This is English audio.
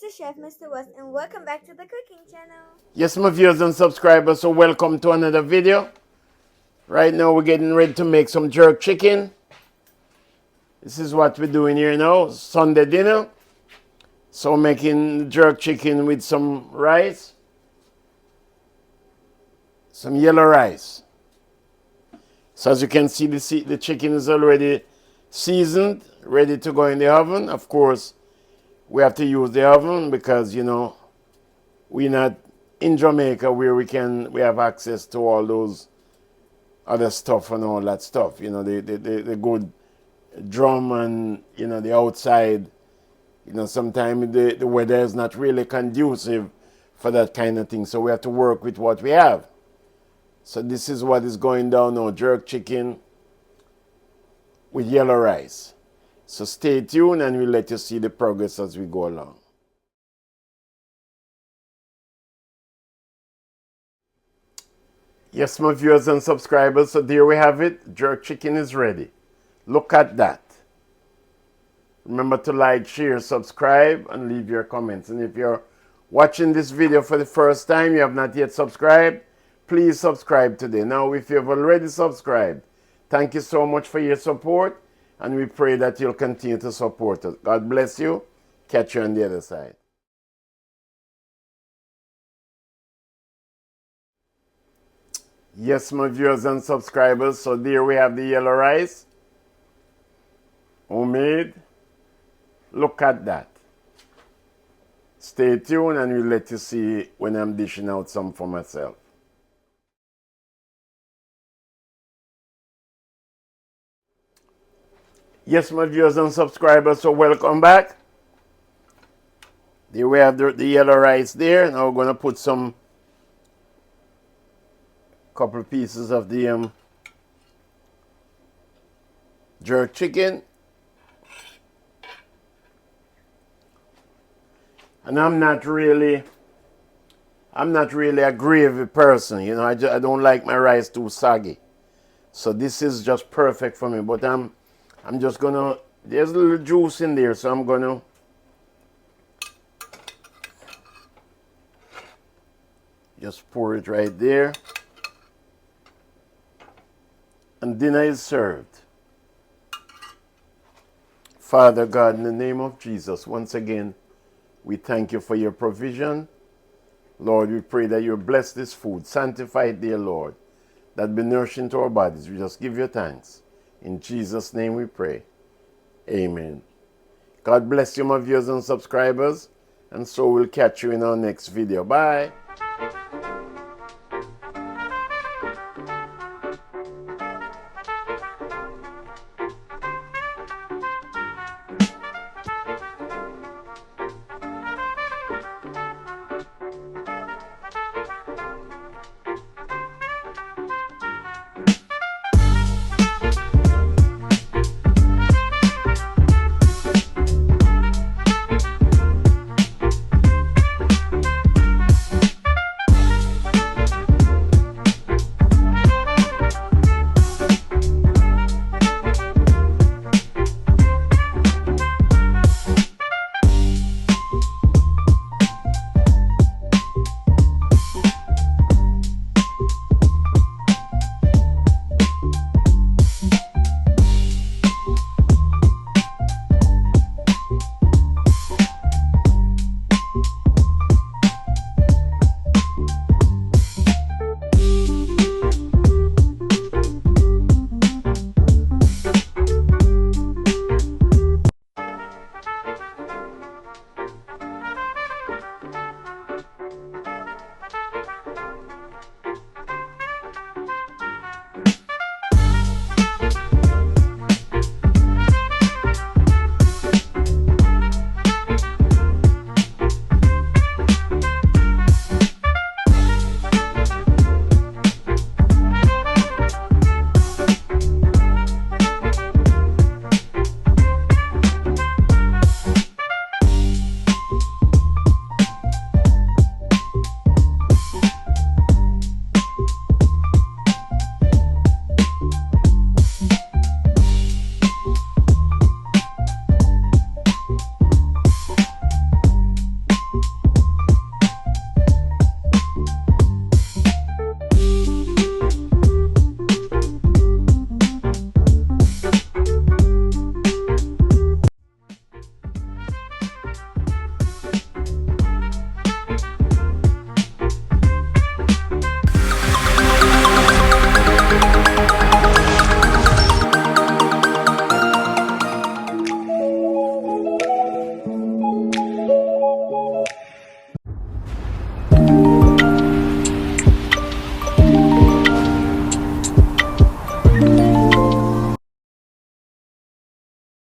the chef, Mr. West, and welcome back to the cooking channel. Yes, my viewers and subscribers, so welcome to another video. Right now we're getting ready to make some jerk chicken. This is what we're doing here now, Sunday dinner. So making jerk chicken with some rice, some yellow rice. So as you can see, the chicken is already seasoned, ready to go in the oven. Of course, we have to use the oven because, we're not in Jamaica where we have access to all those other stuff and all that stuff. The good drum and, the outside. Sometimes the weather is not really conducive for that kind of thing. So we have to work with what we have. So this is what is going down now, jerk chicken with yellow rice. So stay tuned and we'll let you see the progress as we go along. Yes, my viewers and subscribers, so there we have it. Jerk chicken is ready. Look at that. Remember to like, share, subscribe, and leave your comments. And if you're watching this video for the first time, you have not yet subscribed, please subscribe today. Now, if you've already subscribed, thank you so much for your support, and we pray that you'll continue to support us. God bless you. Catch you on the other side. Yes, my viewers and subscribers, so there we have the yellow rice. Homemade. Look at that. Stay tuned and we'll let you see when I'm dishing out some for myself. Yes, my viewers and subscribers, so welcome back. There we have the yellow rice there. Now we're going to put some couple pieces of the jerk chicken. And I'm not really a gravy person, I don't like my rice too soggy. So this is just perfect for me, but I'm just gonna, there's a little juice in there, so I'm gonna just pour it right there. And dinner is served. Father God, in the name of Jesus, once again, we thank you for your provision. Lord, we pray that you bless this food. Sanctify it, dear Lord, that be nourishing to our bodies. We just give you thanks. In Jesus' name we pray. Amen. God bless you, my viewers and subscribers. And so we'll catch you in our next video. Bye.